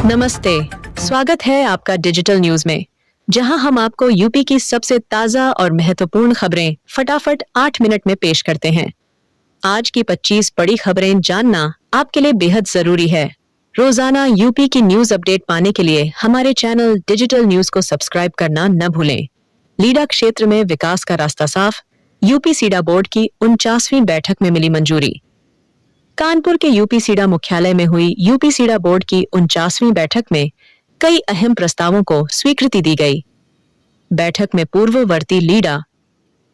नमस्ते, स्वागत है आपका डिजिटल न्यूज में, जहां हम आपको यूपी की सबसे ताजा और महत्वपूर्ण खबरें फटाफट 8 मिनट में पेश करते हैं। आज की 25 बड़ी खबरें जानना आपके लिए बेहद जरूरी है। रोजाना यूपी की न्यूज अपडेट पाने के लिए हमारे चैनल डिजिटल न्यूज को सब्सक्राइब करना न भूलें। लीडा क्षेत्र में विकास का रास्ता साफ, यूपी सीडा बोर्ड की 49वीं बैठक में मिली मंजूरी। कानपुर के यूपी सीडा मुख्यालय में हुई यूपी सीडा बोर्ड की 49वीं बैठक में कई अहम प्रस्तावों को स्वीकृति दी गई। बैठक में पूर्ववर्ती लीडा,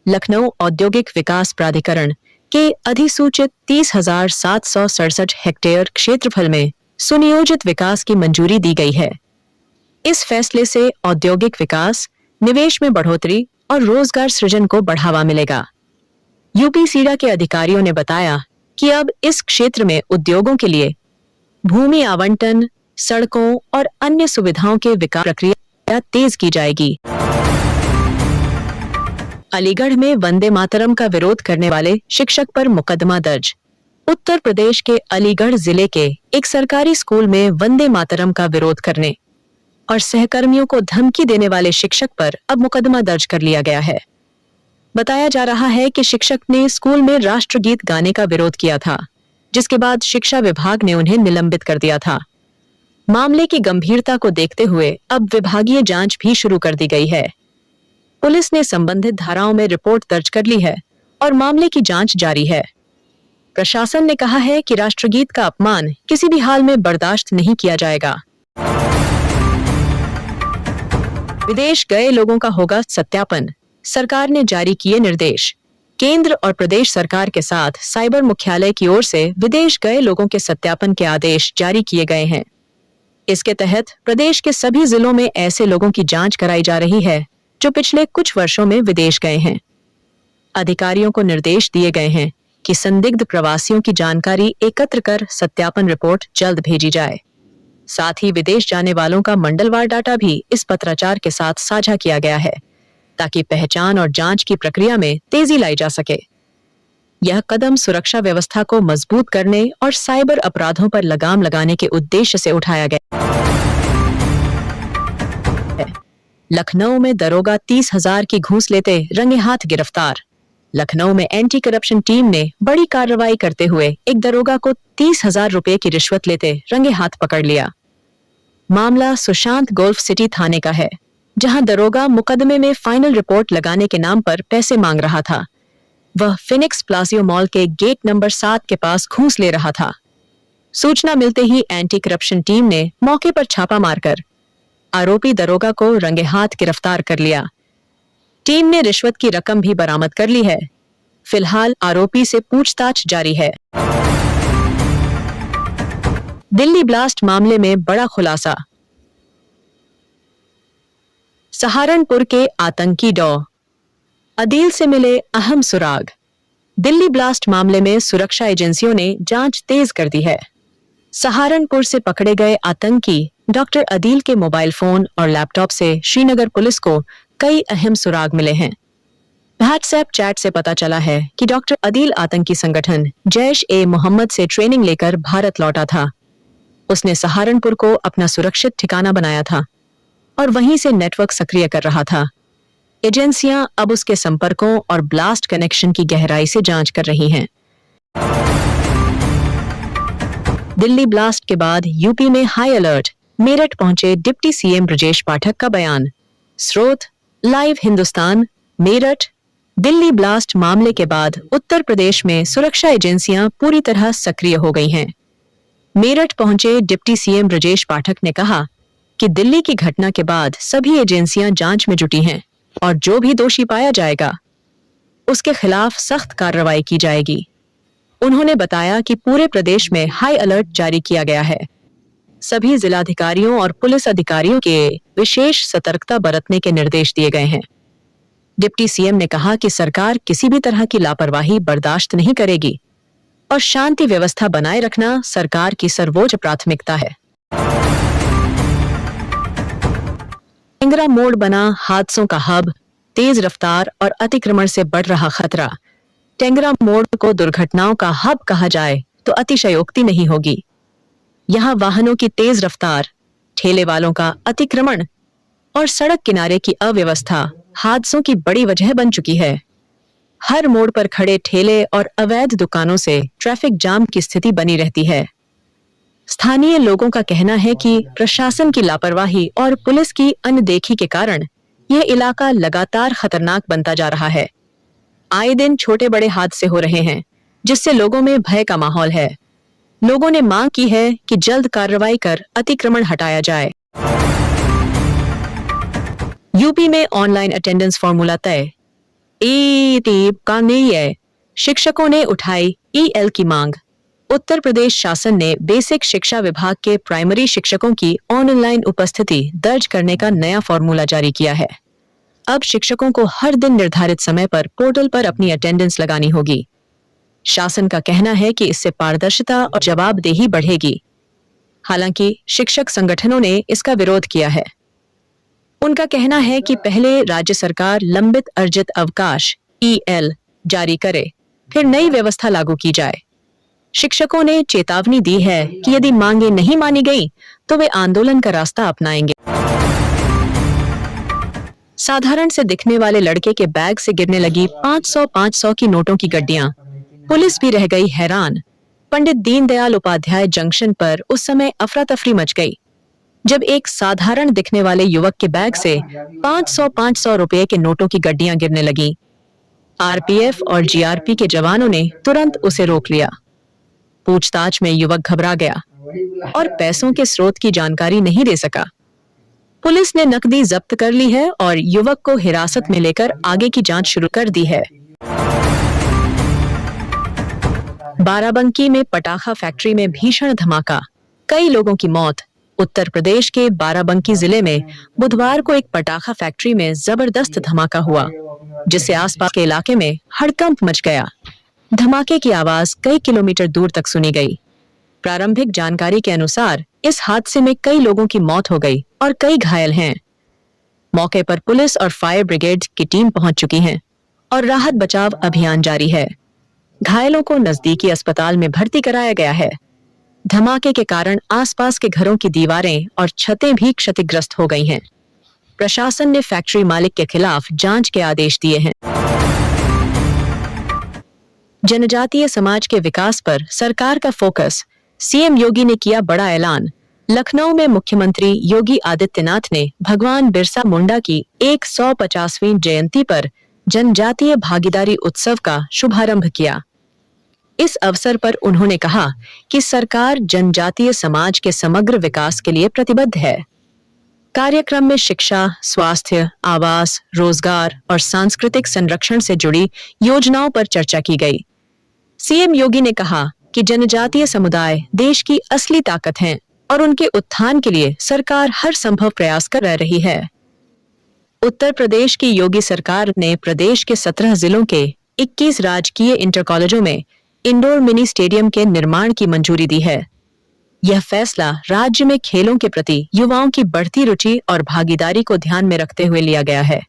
लखनऊ औद्योगिक विकास प्राधिकरण के अधिसूचित 30,767 हेक्टेयर क्षेत्रफल में सुनियोजित विकास की मंजूरी दी गई है। इस फैसले से औद्योगिक विकास, निवेश में बढ़ोतरी और रोजगार सृजन को बढ़ावा मिलेगा। यूपी सीडा के अधिकारियों ने बताया कि अब इस क्षेत्र में उद्योगों के लिए भूमि आवंटन, सड़कों और अन्य सुविधाओं के विकास प्रक्रिया तेज की जाएगी। अलीगढ़ में वंदे मातरम का विरोध करने वाले शिक्षक पर मुकदमा दर्ज। उत्तर प्रदेश के अलीगढ़ जिले के एक सरकारी स्कूल में वंदे मातरम का विरोध करने और सहकर्मियों को धमकी देने वाले शिक्षक पर अब मुकदमा दर्ज कर लिया गया है। बताया जा रहा है कि शिक्षक ने स्कूल में राष्ट्रगीत गाने का विरोध किया था, जिसके बाद शिक्षा विभाग ने उन्हें निलंबित कर दिया था। मामले की गंभीरता को देखते हुए अब विभागीय जांच भी शुरू कर दी गई है। पुलिस ने संबंधित धाराओं में रिपोर्ट दर्ज कर ली है और मामले की जांच जारी है। प्रशासन ने कहा है कि राष्ट्रगीत का अपमान किसी भी हाल में बर्दाश्त नहीं किया जाएगा। विदेश गए लोगों का होगा सत्यापन, सरकार ने जारी किए निर्देश। केंद्र और प्रदेश सरकार के साथ साइबर मुख्यालय की ओर से विदेश गए लोगों के सत्यापन के आदेश जारी किए गए हैं। इसके तहत प्रदेश के सभी जिलों में ऐसे लोगों की जांच कराई जा रही है जो पिछले कुछ वर्षों में विदेश गए हैं। अधिकारियों को निर्देश दिए गए हैं कि संदिग्ध प्रवासियों की जानकारी एकत्र कर सत्यापन रिपोर्ट जल्द भेजी जाए। साथ ही विदेश जाने वालों का मंडलवार डाटा भी इस पत्राचार के साथ साझा किया गया है, ताकि पहचान और जांच की प्रक्रिया में तेजी लाई जा सके। यह कदम सुरक्षा व्यवस्था को मजबूत करने और साइबर अपराधों पर लगाम लगाने के उद्देश्य से उठाया गया है। लखनऊ में दरोगा 30,000 की घूस लेते रंगे हाथ गिरफ्तार। लखनऊ में एंटी करप्शन टीम ने बड़ी कार्रवाई करते हुए एक दरोगा को 30,000 रुपए की रिश्वत लेते रंगे हाथ पकड़ लिया। मामला सुशांत गोल्फ सिटी थाने का है, जहां दरोगा मुकदमे में फाइनल रिपोर्ट लगाने के नाम पर पैसे मांग रहा था। वह फिनिक्स प्लासियो मॉल के गेट नंबर 7 के पास घूस ले रहा था। सूचना मिलते ही एंटी करप्शन टीम ने मौके पर छापा मारकर आरोपी दरोगा को रंगे हाथ गिरफ्तार कर लिया। टीम ने रिश्वत की रकम भी बरामद कर ली है। फिलहाल आरोपी से पूछताछ जारी है। दिल्ली ब्लास्ट मामले में बड़ा खुलासा। सहारनपुर के आतंकी डॉ. अदील से मिले अहम सुराग। दिल्ली ब्लास्ट मामले में सुरक्षा एजेंसियों ने जांच तेज कर दी है। सहारनपुर से पकड़े गए आतंकी डॉक्टर अदील के मोबाइल फोन और लैपटॉप से श्रीनगर पुलिस को कई अहम सुराग मिले हैं। व्हाट्सएप चैट से पता चला है कि डॉक्टर अदील आतंकी संगठन जैश-ए-मोहम्मद से ट्रेनिंग लेकर भारत लौटा था। उसने सहारनपुर को अपना सुरक्षित ठिकाना बनाया था और वहीं से नेटवर्क सक्रिय कर रहा था। एजेंसियां अब उसके संपर्कों और ब्लास्ट कनेक्शन की गहराई से जांच कर रही हैं। दिल्ली ब्लास्ट के बाद यूपी में हाई अलर्ट, मेरठ पहुंचे डिप्टी सीएम ब्रजेश पाठक का बयान। स्रोत लाइव हिंदुस्तान, मेरठ। दिल्ली ब्लास्ट मामले के बाद उत्तर प्रदेश में सुरक्षा एजेंसियां पूरी तरह सक्रिय हो गई हैं। मेरठ पहुंचे डिप्टी सीएम ब्रजेश पाठक ने कहा कि दिल्ली की घटना के बाद सभी एजेंसियां जांच में जुटी हैं और जो भी दोषी पाया जाएगा उसके खिलाफ सख्त कार्रवाई की जाएगी। उन्होंने बताया कि पूरे प्रदेश में हाई अलर्ट जारी किया गया है। सभी जिलाधिकारियों और पुलिस अधिकारियों के विशेष सतर्कता बरतने के निर्देश दिए गए हैं। डिप्टी सीएम ने कहा कि सरकार किसी भी तरह की लापरवाही बर्दाश्त नहीं करेगी और शांति व्यवस्था बनाए रखना सरकार की सर्वोच्च प्राथमिकता है। टेंगरा मोड़ बना हादसों का हब, तेज रफ्तार और अतिक्रमण से बढ़ रहा खतरा। टेंगरा मोड़ को दुर्घटनाओं का हब कहा जाए तो अतिशयोक्ति नहीं होगी। यहाँ वाहनों की तेज रफ्तार, ठेले वालों का अतिक्रमण और सड़क किनारे की अव्यवस्था हादसों की बड़ी वजह बन चुकी है। हर मोड़ पर खड़े ठेले और अवैध दुकानों से ट्रैफिक जाम की स्थिति बनी रहती है। स्थानीय लोगों का कहना है कि प्रशासन की लापरवाही और पुलिस की अनदेखी के कारण यह इलाका लगातार खतरनाक बनता जा रहा है। आए दिन छोटे बड़े हादसे हो रहे हैं, जिससे लोगों में भय का माहौल है। लोगों ने मांग की है कि जल्द कार्रवाई कर अतिक्रमण हटाया जाए। यूपी में ऑनलाइन अटेंडेंस फॉर्मूला तय। ईटीब का नहीं है। शिक्षकों ने उठाई ईएल की मांग। उत्तर प्रदेश शासन ने बेसिक शिक्षा विभाग के प्राइमरी शिक्षकों की ऑनलाइन उपस्थिति दर्ज करने का नया फॉर्मूला जारी किया है। अब शिक्षकों को हर दिन निर्धारित समय पर पोर्टल पर अपनी अटेंडेंस लगानी होगी। शासन का कहना है कि इससे पारदर्शिता और जवाबदेही बढ़ेगी। हालांकि शिक्षक संगठनों ने इसका विरोध किया है। उनका कहना है कि पहले राज्य सरकार लंबित अर्जित अवकाश ईएल जारी करे, फिर नई व्यवस्था लागू की जाए। शिक्षकों ने चेतावनी दी है कि यदि मांगे नहीं मानी गई तो वे आंदोलन का रास्ता अपनाएंगे। साधारण से दिखने वाले लड़के के बैग से गिरने लगी 500 की नोटों की गड्डियां। पुलिस भी रह गई हैरान। पंडित दीनदयाल उपाध्याय जंक्शन पर उस समय अफरा तफरी मच गई, जब एक साधारण दिखने वाले युवक के बैग से 500 रुपए के नोटों की गड्डियां गिरने लगी। आरपीएफ और जीआरपी के जवानों ने तुरंत उसे रोक लिया। पूछताछ में युवक घबरा गया और पैसों के स्रोत की जानकारी नहीं दे सका। पुलिस ने नकदी जब्त कर ली है और युवक को हिरासत में लेकर आगे की जांच शुरू कर दी है। बाराबंकी में पटाखा फैक्ट्री में भीषण धमाका, कई लोगों की मौत। उत्तर प्रदेश के बाराबंकी जिले में बुधवार को एक पटाखा फैक्ट्री में जबरदस्त धमाका हुआ, जिससे आसपास के इलाके में हड़कंप मच गया। धमाके की आवाज कई किलोमीटर दूर तक सुनी गई। प्रारंभिक जानकारी के अनुसार इस हादसे में कई लोगों की मौत हो गई और कई घायल हैं। मौके पर पुलिस और फायर ब्रिगेड की टीम पहुंच चुकी है और राहत बचाव अभियान जारी है। घायलों को नजदीकी अस्पताल में भर्ती कराया गया है। धमाके के कारण आसपास के घरों की दीवारें और छतें भी क्षतिग्रस्त हो गई हैं। प्रशासन ने फैक्ट्री मालिक के खिलाफ जांच के आदेश दिए हैं। जनजातीय समाज के विकास पर सरकार का फोकस। सीएम योगी ने किया बड़ा ऐलान। लखनऊ में मुख्यमंत्री योगी आदित्यनाथ ने भगवान बिरसा मुंडा की 150वीं जयंती पर जनजातीय भागीदारी उत्सव का शुभारंभ किया। इस अवसर पर उन्होंने कहा कि सरकार जनजातीय समाज के समग्र विकास के लिए प्रतिबद्ध है। कार्यक्रम में शिक्षा, स्वास्थ्य, आवास, रोजगार और सांस्कृतिक संरक्षण से जुड़ी योजनाओं पर चर्चा की गई। सीएम योगी ने कहा कि जनजातीय समुदाय देश की असली ताकत हैं और उनके उत्थान के लिए सरकार हर संभव प्रयास कर रही है। उत्तर प्रदेश की योगी सरकार ने प्रदेश के 17 जिलों के 21 राजकीय इंटर कॉलेजों में इंडोर मिनी स्टेडियम के निर्माण की मंजूरी दी है। यह फैसला राज्य में खेलों के प्रति युवाओं की बढ़ती रुचि और भागीदारी को ध्यान में रखते हुए लिया गया है।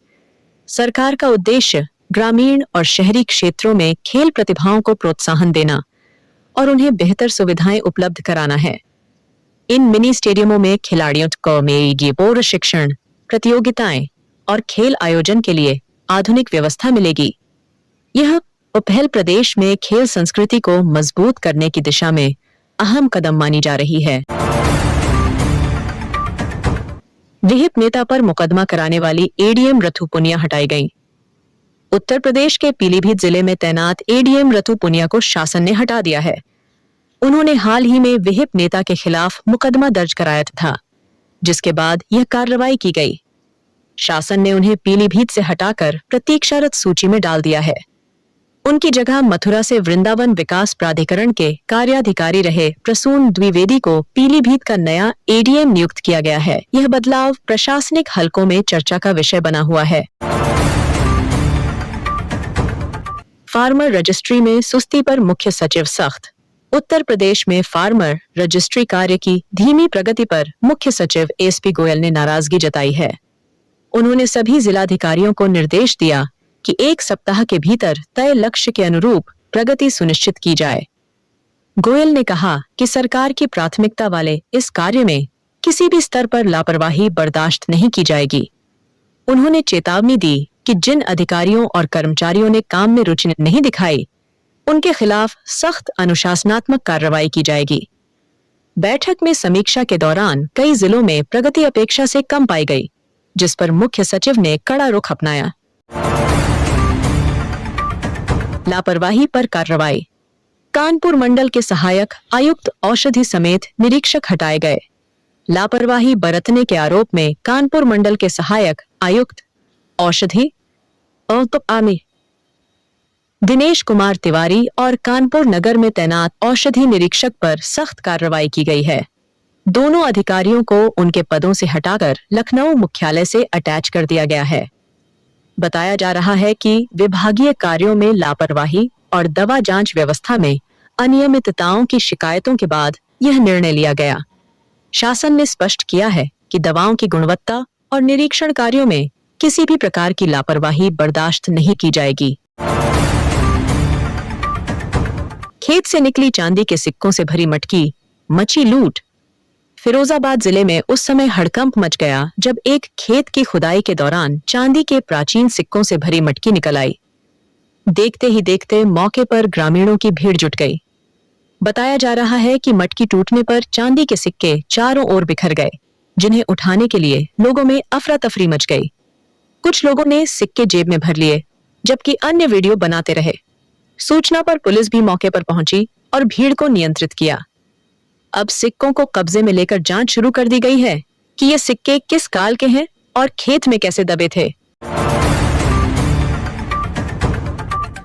सरकार का उद्देश्य ग्रामीण और शहरी क्षेत्रों में खेल प्रतिभाओं को प्रोत्साहन देना और उन्हें बेहतर सुविधाएं उपलब्ध कराना है। इन मिनी स्टेडियमों में खिलाड़ियों को प्रशिक्षण, प्रतियोगिताएं और खेल आयोजन के लिए आधुनिक व्यवस्था मिलेगी। यह पहल प्रदेश में खेल संस्कृति को मजबूत करने की दिशा में अहम कदम मानी जा रही है। विहिप नेता पर मुकदमा कराने वाली एडीएम रथु पुनिया हटाई गई। उत्तर प्रदेश के पीलीभीत जिले में तैनात एडीएम रथु पुनिया को शासन ने हटा दिया है। उन्होंने हाल ही में विहिप नेता के खिलाफ मुकदमा दर्ज कराया था, जिसके बाद यह कार्रवाई की गई। शासन ने उन्हें पीलीभीत से हटाकर प्रतीक्षारत सूची में डाल दिया है। उनकी जगह मथुरा से वृंदावन विकास प्राधिकरण के कार्याधिकारी रहे प्रसून द्विवेदी को पीलीभीत का नया एडीएम नियुक्त किया गया है। यह बदलाव प्रशासनिक हलकों में चर्चा का विषय बना हुआ है। फार्मर रजिस्ट्री में सुस्ती पर मुख्य सचिव सख्त। उत्तर प्रदेश में फार्मर रजिस्ट्री कार्य की धीमी प्रगति पर मुख्य सचिव एसपी गोयल ने नाराजगी जताई है। उन्होंने सभी जिलाधिकारियों को निर्देश दिया कि 1 सप्ताह के भीतर तय लक्ष्य के अनुरूप प्रगति सुनिश्चित की जाए। गोयल ने कहा कि सरकार की प्राथमिकता वाले इस कार्य में किसी भी स्तर पर लापरवाही बर्दाश्त नहीं की जाएगी। उन्होंने चेतावनी दी कि जिन अधिकारियों और कर्मचारियों ने काम में रुचि नहीं दिखाई, उनके खिलाफ सख्त अनुशासनात्मक कार्रवाई की जाएगी। बैठक में समीक्षा के दौरान कई जिलों में प्रगति अपेक्षा से कम पाई गई, जिस पर मुख्य सचिव ने कड़ा रुख अपनाया। लापरवाही पर कार्रवाई। कानपुर मंडल के सहायक आयुक्त औषधि समेत निरीक्षक हटाए गए। लापरवाही बरतने के आरोप में कानपुर मंडल के सहायक आयुक्त औषधि दिनेश कुमार तिवारी और कानपुर नगर में तैनात औषधि निरीक्षक पर सख्त कार्रवाई की गई है। दोनों अधिकारियों को उनके पदों से हटाकर लखनऊ मुख्यालय से अटैच कर दिया गया है। बताया जा रहा है कि विभागीय कार्यों में लापरवाही और दवा जांच व्यवस्था में अनियमितताओं की शिकायतों के बाद यह निर्णय लिया गया। शासन ने स्पष्ट किया है कि दवाओं की गुणवत्ता और निरीक्षण कार्यों में किसी भी प्रकार की लापरवाही बर्दाश्त नहीं की जाएगी। खेत से निकली चांदी के सिक्कों से भरी मटकी, मची लूट। फिरोजाबाद जिले में उस समय हड़कंप मच गया जब एक खेत की खुदाई के दौरान चांदी के प्राचीन सिक्कों से भरी मटकी निकल आई। देखते ही देखते मौके पर ग्रामीणों की भीड़ जुट गई। बताया जा रहा है कि मटकी टूटने पर चांदी के सिक्के चारों ओर बिखर गए, जिन्हें उठाने के लिए लोगों में अफरा तफरी मच गई। कुछ लोगों ने सिक्के जेब में भर लिए, जबकि अन्य वीडियो बनाते रहे। सूचना पर पुलिस भी मौके पर पहुंची और भीड़ को नियंत्रित किया। अब सिक्कों को कब्जे में लेकर जांच शुरू कर दी गई है कि ये सिक्के किस काल के हैं और खेत में कैसे दबे थे।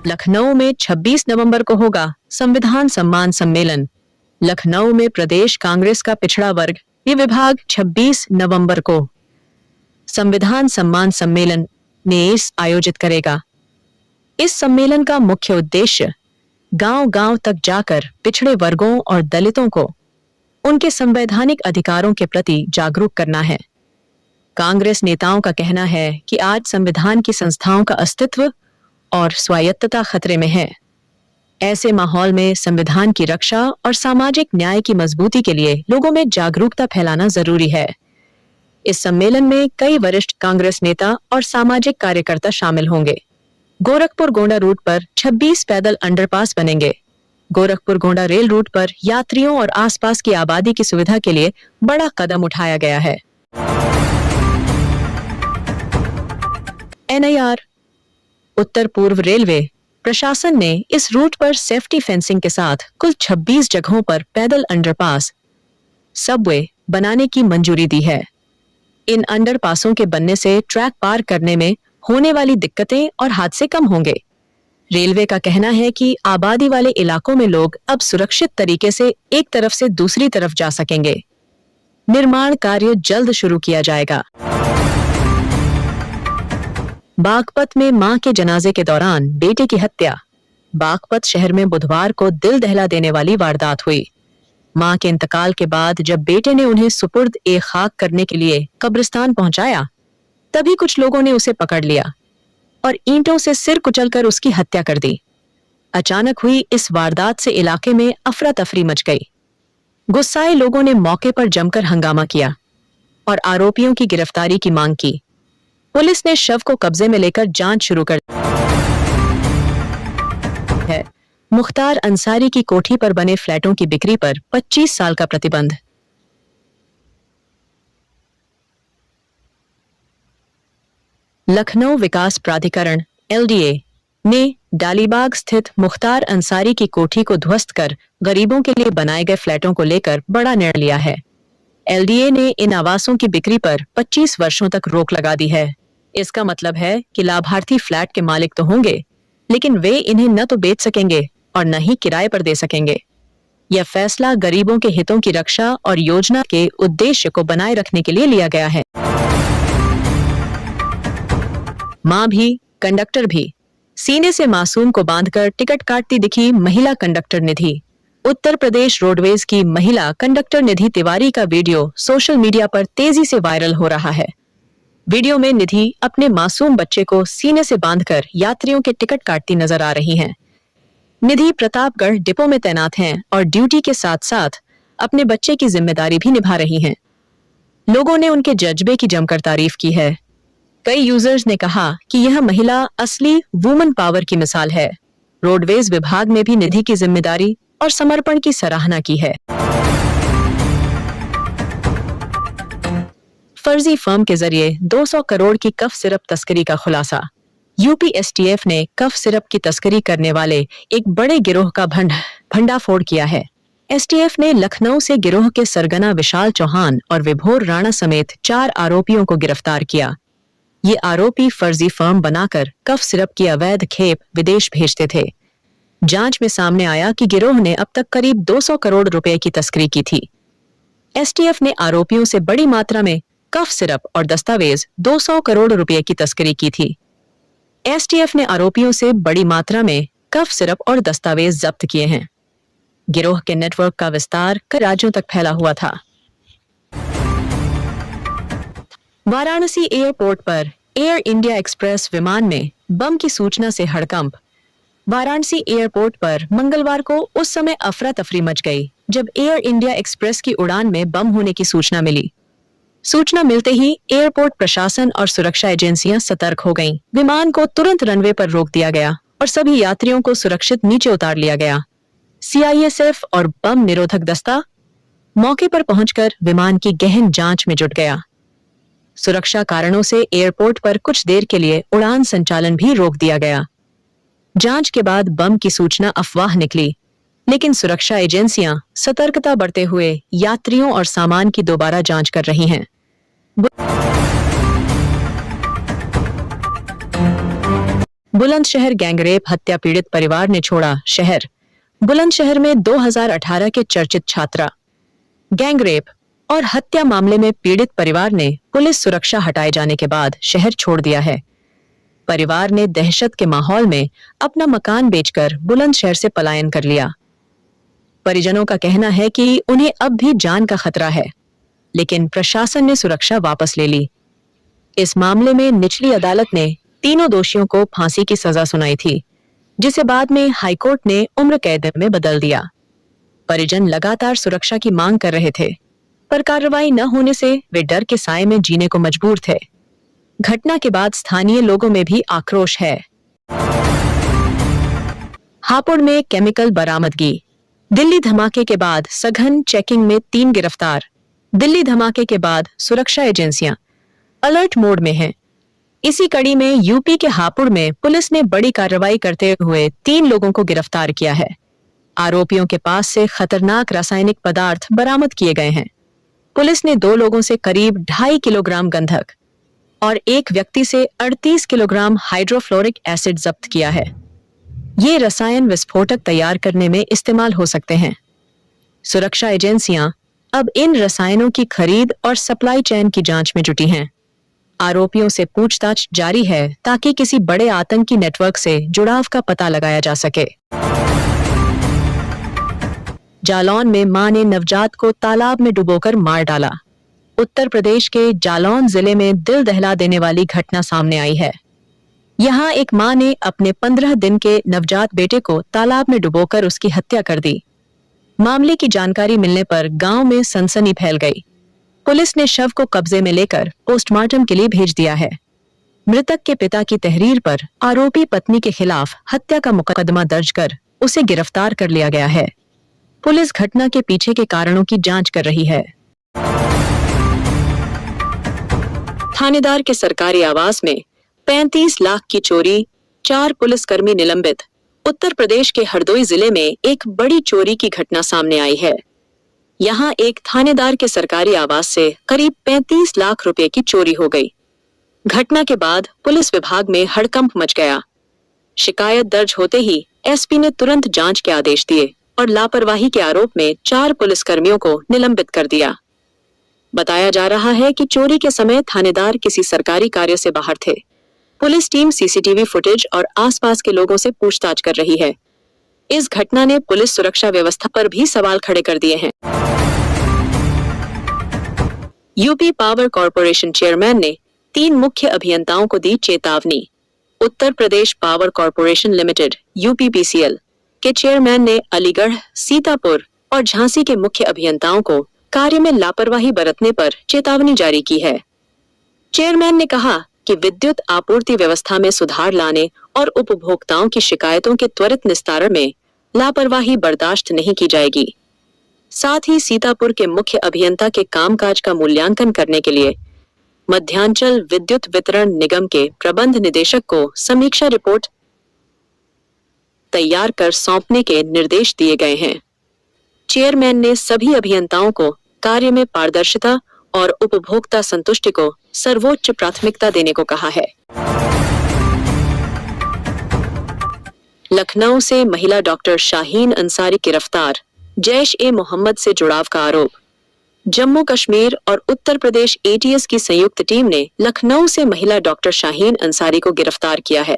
लखनऊ में 26 नवंबर को होगा संविधान सम्मान सम्मेलन। लखनऊ में प्रदेश कांग्रेस का पिछड़ा वर्ग ये विभाग 26 नवंबर को संविधान सम्मान सम्मेलन नेस आयोजित करेगा। इस सम्मेलन का मुख्य उद्देश्य गांव-गांव तक जाकर पिछड़े वर्गों और दलितों को उनके संवैधानिक अधिकारों के प्रति जागरूक करना है। कांग्रेस नेताओं का कहना है कि आज संविधान की संस्थाओं का अस्तित्व और स्वायत्तता खतरे में है। ऐसे माहौल में संविधान की रक्षा और सामाजिक न्याय की मजबूती के लिए लोगों में जागरूकता फैलाना जरूरी है। इस सम्मेलन में कई वरिष्ठ कांग्रेस नेता और सामाजिक कार्यकर्ता शामिल होंगे। गोरखपुर गोंडा रूट पर 26 पैदल अंडरपास बनेंगे। गोरखपुर गोंडा रेल रूट पर यात्रियों और आसपास की आबादी की सुविधा के लिए बड़ा कदम उठाया गया है। NIR उत्तर पूर्व रेलवे प्रशासन ने इस रूट पर सेफ्टी फेंसिंग के साथ कुल 26 जगहों पर पैदल अंडरपास सबवे बनाने की मंजूरी दी है। इन अंडरपासों के बनने से ट्रैक पार करने में होने वाली दिक्कतें और हादसे कम होंगे। रेलवे का कहना है कि आबादी वाले इलाकों में लोग अब सुरक्षित तरीके से एक तरफ से दूसरी तरफ जा सकेंगे। निर्माण कार्य जल्द शुरू किया जाएगा। बागपत में मां के जनाजे के दौरान बेटे की हत्या। बागपत शहर में बुधवार को दिल दहला देने वाली वारदात हुई। मां के इंतकाल के बाद जब बेटे ने उन्हें सुपुर्द ए खाक करने के लिए कब्रिस्तान पहुंचाया, तभी कुछ लोगों ने उसे पकड़ लिया और ईंटों से सिर कुचलकर उसकी हत्या कर दी। अचानक हुई इस वारदात से इलाके में अफरा तफरी मच गई। गुस्साए लोगों ने मौके पर जमकर हंगामा किया और आरोपियों की गिरफ्तारी की मांग की। पुलिस ने शव को कब्जे में लेकर जांच शुरू कर है। मुख्तार अंसारी की कोठी पर बने फ्लैटों की बिक्री पर 25 साल का प्रतिबंध। लखनऊ विकास प्राधिकरण LDA ने डालीबाग स्थित मुख्तार अंसारी की कोठी को ध्वस्त कर गरीबों के लिए बनाए गए फ्लैटों को लेकर बड़ा निर्णय लिया है। LDA ने इन आवासों की बिक्री पर 25 वर्षों तक रोक लगा दी है। इसका मतलब है कि लाभार्थी फ्लैट के मालिक तो होंगे, लेकिन वे इन्हें न तो बेच सकेंगे और न ही किराए पर दे सकेंगे। यह फैसला गरीबों के हितों की रक्षा और योजना के उद्देश्य को बनाए रखने के लिए लिया गया है। मां भी कंडक्टर भी, सीने से मासूम को बांधकर टिकट काटती दिखी महिला कंडक्टर निधि। उत्तर प्रदेश रोडवेज की महिला कंडक्टर निधि तिवारी का वीडियो सोशल मीडिया पर तेजी से वायरल हो रहा है। वीडियो में निधि अपने मासूम बच्चे को सीने से बांधकर यात्रियों के टिकट काटती नजर आ रही हैं। निधि प्रतापगढ़ डिपो में तैनात हैं और ड्यूटी के साथ साथ अपने बच्चे की जिम्मेदारी भी निभा रही हैं। लोगों ने उनके जज्बे की जमकर तारीफ की है। कई यूजर्स ने कहा कि यह महिला असली वुमन पावर की मिसाल है। रोडवेज विभाग ने भी निधि की जिम्मेदारी और समर्पण की सराहना की है। फर्जी फर्म के जरिए 200 करोड़ की कफ सिरप तस्करी का खुलासा। यूपी एसटीएफ ने कफ सिरप की तस्करी करने वाले एक बड़े गिरोह का भंडाफोड़ किया है। एसटीएफ ने लखनऊ से गिरोह के सरगना विशाल चौहान और विभोर राणा समेत 4 आरोपियों को गिरफ्तार किया। ये आरोपी फर्जी फर्म बनाकर कफ सिरप की अवैध खेप विदेश भेजते थे। जांच में सामने आया कि गिरोह ने अब तक करीब 200 करोड़ रुपए की तस्करी की थी। एसटीएफ ने आरोपियों से बड़ी मात्रा में कफ सिरप और दस्तावेज 200 करोड़ रुपए की तस्करी की थी। एसटीएफ ने आरोपियों से बड़ी मात्रा में कफ सिरप और दस्तावेज जब्त किए हैं। गिरोह के नेटवर्क का विस्तार कई राज्यों तक फैला हुआ था। वाराणसी एयरपोर्ट पर एयर इंडिया एक्सप्रेस विमान में बम की सूचना से हड़कंप। वाराणसी एयरपोर्ट पर मंगलवार को उस समय अफरा तफरी मच गई जब एयर इंडिया एक्सप्रेस की उड़ान में बम होने की सूचना मिली। सूचना मिलते ही एयरपोर्ट प्रशासन और सुरक्षा एजेंसियां सतर्क हो गईं। विमान को तुरंत रनवे पर रोक दिया गया और सभी यात्रियों को सुरक्षित नीचे उतार लिया गया। सीआईएसएफ और बम निरोधक दस्ता मौके पर पहुंचकर विमान की गहन जांच में जुट गया। सुरक्षा कारणों से एयरपोर्ट पर कुछ देर के लिए उड़ान संचालन भी रोक दिया गया। जांच के बाद बम की सूचना अफवाह निकली, लेकिन सुरक्षा एजेंसियां सतर्कता बरते हुए यात्रियों और सामान की दोबारा जांच कर रही हैं। बुलंदशहर गैंगरेप हत्या पीड़ित परिवार ने छोड़ा शहर। बुलंदशहर में 2018 के चर्चित छात्रा गैंगरेप और हत्या मामले में पीड़ित परिवार ने पुलिस सुरक्षा हटाए जाने के बाद शहर छोड़ दिया है। परिवार ने दहशत के माहौल में अपना मकान बेचकर बुलंदशहर से पलायन कर लिया। परिजनों का कहना है कि उन्हें अब भी जान का खतरा है, लेकिन प्रशासन ने सुरक्षा वापस ले ली। इस मामले में निचली अदालत ने तीनों दोषियों को फांसी की सजा सुनाई थी, जिसे बाद में हाईकोर्ट ने उम्र कैद में बदल दिया। परिजन लगातार सुरक्षा की मांग कर रहे थे, पर कार्रवाई न होने से वे डर के साए में जीने को मजबूर थे। घटना के बाद स्थानीय लोगों में भी आक्रोश है। हापुड़ में केमिकल बरामदगी। दिल्ली धमाके के बाद सघन चेकिंग में 3 गिरफ्तार। दिल्ली धमाके के बाद सुरक्षा एजेंसियां अलर्ट मोड में हैं। इसी कड़ी में यूपी के हापुड़ में पुलिस ने बड़ी कार्रवाई करते हुए 3 लोगों को गिरफ्तार किया है। आरोपियों के पास से खतरनाक रासायनिक पदार्थ बरामद किए गए हैं। पुलिस ने 2 लोगों से करीब 2.5 किलोग्राम गंधक और एक व्यक्ति से 38 किलोग्राम हाइड्रोफ्लोरिक एसिड जब्त किया है। ये रसायन विस्फोटक तैयार करने में इस्तेमाल हो सकते हैं। सुरक्षा एजेंसियां अब इन रसायनों की खरीद और सप्लाई चेन की जांच में जुटी हैं। आरोपियों से पूछताछ जारी है ताकि किसी बड़े आतंकी नेटवर्क से जुड़ाव का पता लगाया जा सके। जालौन में मां ने नवजात को तालाब में डुबोकर मार डाला। उत्तर प्रदेश के जालौन जिले में दिल दहला देने वाली घटना सामने आई है। यहाँ एक मां ने अपने 15 दिन के नवजात बेटे को तालाब में डुबोकर उसकी हत्या कर दी। मामले की जानकारी मिलने पर गांव में सनसनी फैल गई। पुलिस ने शव को कब्जे में लेकर पोस्टमार्टम के लिए भेज दिया है। मृतक के पिता की तहरीर पर आरोपी पत्नी के खिलाफ हत्या का मुकदमा दर्ज कर उसे गिरफ्तार कर लिया गया है। पुलिस घटना के पीछे के कारणों की जांच कर रही है। थानेदार के सरकारी आवास में 35 लाख की चोरी, 4 पुलिसकर्मी निलंबित। उत्तर प्रदेश के हरदोई जिले में एक बड़ी चोरी की घटना सामने आई है। यहाँ एक थानेदार के सरकारी आवास से करीब 35 लाख रुपए की चोरी हो गई। घटना के बाद पुलिस विभाग में हड़कंप मच गया। शिकायत दर्ज होते ही एसपी ने तुरंत जांच के आदेश दिए और लापरवाही के आरोप में 4 पुलिसकर्मियों को निलंबित कर दिया। बताया जा रहा है कि चोरी के समय थानेदार किसी सरकारी कार्य से बाहर थे। पुलिस टीम सीसीटीवी फुटेज और आसपास के लोगों से पूछताछ कर रही है। इस घटना ने पुलिस सुरक्षा व्यवस्था पर भी सवाल खड़े कर दिए हैं। यूपी पावर कॉरपोरेशन चेयरमैन ने 3 मुख्य अभियंताओं को दी चेतावनी। Uttar Pradesh power corporation limited (UPPCL) के चेयरमैन ने अलीगढ़, सीतापुर और झांसी के मुख्य अभियंताओं को कार्य में लापरवाही बरतने पर चेतावनी जारी की है। चेयरमैन ने कहा कि विद्युत आपूर्ति व्यवस्था में सुधार लाने और उपभोक्ताओं की शिकायतों के त्वरित निस्तारण में लापरवाही बर्दाश्त नहीं की जाएगी। साथ ही सीतापुर के मुख्य अभियंता के कामकाज का मूल्यांकन करने के लिए मध्यांचल विद्युत वितरण निगम के प्रबंध निदेशक को समीक्षा रिपोर्ट तैयार कर सौंपने के निर्देश दिए गए हैं। चेयरमैन ने सभी अभियंताओं को कार्य में पारदर्शिता और उपभोक्ता संतुष्टि को सर्वोच्च प्राथमिकता देने को कहा है। लखनऊ से महिला डॉक्टर शाहीन अंसारी गिरफ्तार, जैश-ए-मोहम्मद से जुड़ाव का आरोप। जम्मू कश्मीर और उत्तर प्रदेश एटीएस की संयुक्त टीम ने लखनऊ से महिला डॉक्टर शाहीन अंसारी को गिरफ्तार किया है।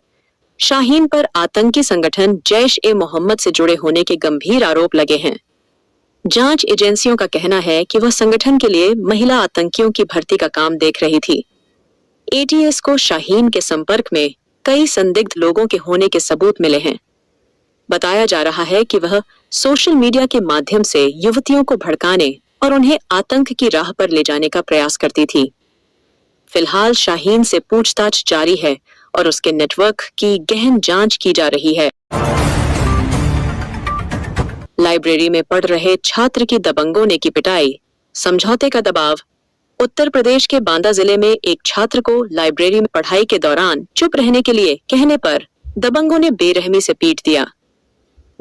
शाहीन पर आतंकी संगठन जैश-ए-मोहम्मद से जुड़े होने के गंभीर आरोप लगे हैं। जांच एजेंसियों का कहना है कि वह संगठन के लिए महिला आतंकियों की भर्ती का काम देख रही थी। एटीएस को शाहीन के संपर्क में कई संदिग्ध लोगों के होने के सबूत मिले हैं। बताया जा रहा है कि वह सोशल मीडिया के माध्यम से युवतियों को भड़काने और उन्हें आतंक की राह पर ले जाने का प्रयास करती थी। फिलहाल शाहीन से पूछताछ जारी है और उसके नेटवर्क की गहन जांच की जा रही है। लाइब्रेरी में पढ़ रहे छात्र की दबंगों ने की पिटाई, समझौते का दबाव। उत्तर प्रदेश के बांदा जिले में एक छात्र को लाइब्रेरी में पढ़ाई के दौरान चुप रहने के लिए कहने पर दबंगों ने बेरहमी से पीट दिया।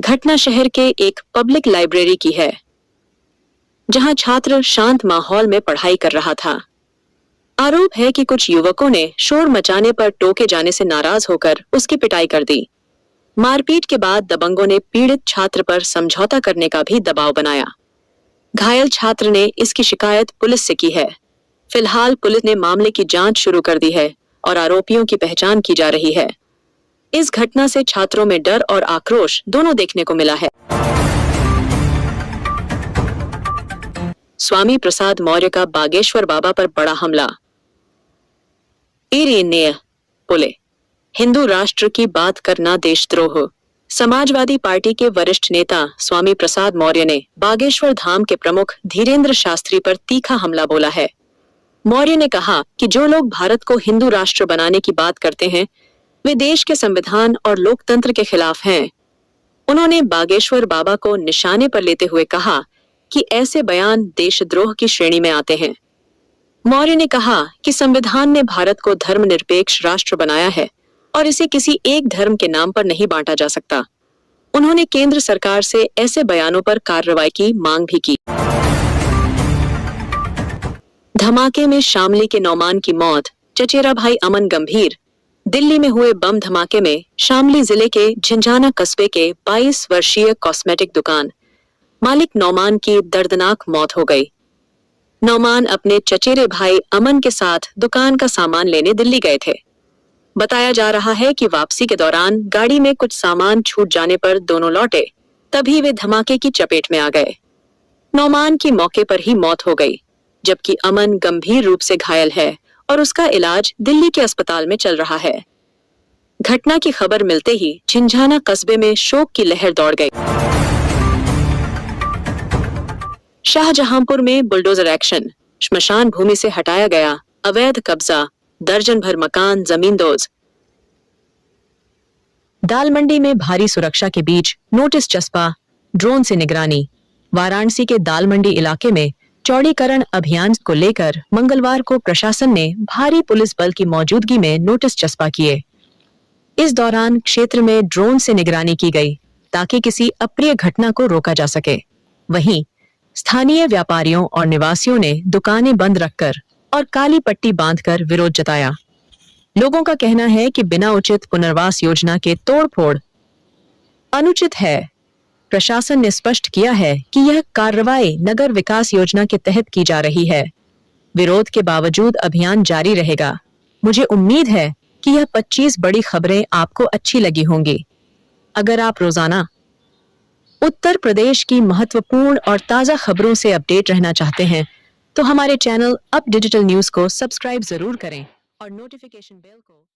घटना शहर के एक पब्लिक लाइब्रेरी की है, जहां छात्र शांत माहौल में पढ़ाई कर रहा था। आरोप है कि कुछ युवकों ने शोर मचाने पर टोके जाने से नाराज होकर उसकी पिटाई कर दी। मारपीट के बाद दबंगों ने पीड़ित छात्र पर समझौता करने का भी दबाव बनाया। घायल छात्र ने इसकी शिकायत पुलिस से की है। फिलहाल पुलिस ने मामले की जांच शुरू कर दी है और आरोपियों की पहचान की जा रही है। इस घटना से छात्रों में डर और आक्रोश दोनों देखने को मिला है। स्वामी प्रसाद मौर्य का बागेश्वर बाबा पर बड़ा हमला। इरीनेय पुले, हिंदू राष्ट्र की बात करना देशद्रोह। समाजवादी पार्टी के वरिष्ठ नेता स्वामी प्रसाद मौर्य ने बागेश्वर धाम के प्रमुख धीरेन्द्र शास्त्री पर तीखा हमला बोला है। मौर्य ने कहा कि जो लोग भारत को हिंदू राष्ट्र बनाने की बात करते हैं, वे देश के संविधान और लोकतंत्र के खिलाफ हैं। उन्होंने बागेश्वर बाबा को निशाने पर लेते हुए कहा कि ऐसे बयान देशद्रोह की श्रेणी में आते हैं। मौर्य ने कहा कि संविधान ने भारत को धर्मनिरपेक्ष राष्ट्र बनाया है और इसे किसी एक धर्म के नाम पर नहीं बांटा जा सकता। उन्होंने केंद्र सरकार से ऐसे बयानों पर कार्रवाई की मांग भी की। धमाके में शामली के नौमान की मौत, चचेरा भाई अमन गंभीर। दिल्ली में हुए बम धमाके में शामली जिले के झिंझाना कस्बे के 22 वर्षीय कॉस्मेटिक दुकान मालिक नौमान की दर्दनाक मौत हो गई। नौमान अपने चचेरे भाई अमन के साथ दुकान का सामान लेने दिल्ली गए थे। बताया जा रहा है कि वापसी के दौरान गाड़ी में कुछ सामान छूट जाने पर दोनों लौटे, तभी वे धमाके की चपेट में आ गए। नौमान की मौके पर ही मौत हो गई, जबकि अमन गंभीर रूप से घायल है और उसका इलाज दिल्ली के अस्पताल में चल रहा है। घटना की खबर मिलते ही झिंझाना कस्बे में शोक की लहर दौड़ गई। शाहजहांपुर में बुलडोजर एक्शन, श्मशान भूमि से हटाया गया अवैध कब्जा, दर्जन भर मकान जमींदोज। दाल मंडी में भारी सुरक्षा के बीच नोटिस चस्पा, ड्रोन से निगरानी। वाराणसी के दाल मंडी इलाके में चौड़ीकरण अभियान को लेकर मंगलवार को प्रशासन ने भारी पुलिस बल की मौजूदगी में नोटिस चस्पा किए। इस दौरान क्षेत्र में ड्रोन से निगरानी की गई ताकि किसी अप्रिय घटना को रोका जा सके। वहीं स्थानीय व्यापारियों और निवासियों ने दुकानें बंद रखकर और काली पट्टी बांधकर विरोध जताया। लोगों का कहना है कि बिना उचित पुनर्वास योजना के तोड़फोड़ अनुचित है। प्रशासन ने स्पष्ट किया है कि यह कार्रवाई नगर विकास योजना के तहत की जा रही है। विरोध के बावजूद अभियान जारी रहेगा। मुझे उम्मीद है कि यह 25 बड़ी खबरें आपको अच्छी लगी होंगी। अगर आप रोजाना उत्तर प्रदेश की महत्वपूर्ण और ताजा खबरों से अपडेट रहना चाहते हैं, तो हमारे चैनल अप डिजिटल न्यूज को सब्सक्राइब जरूर करें और नोटिफिकेशन बेल को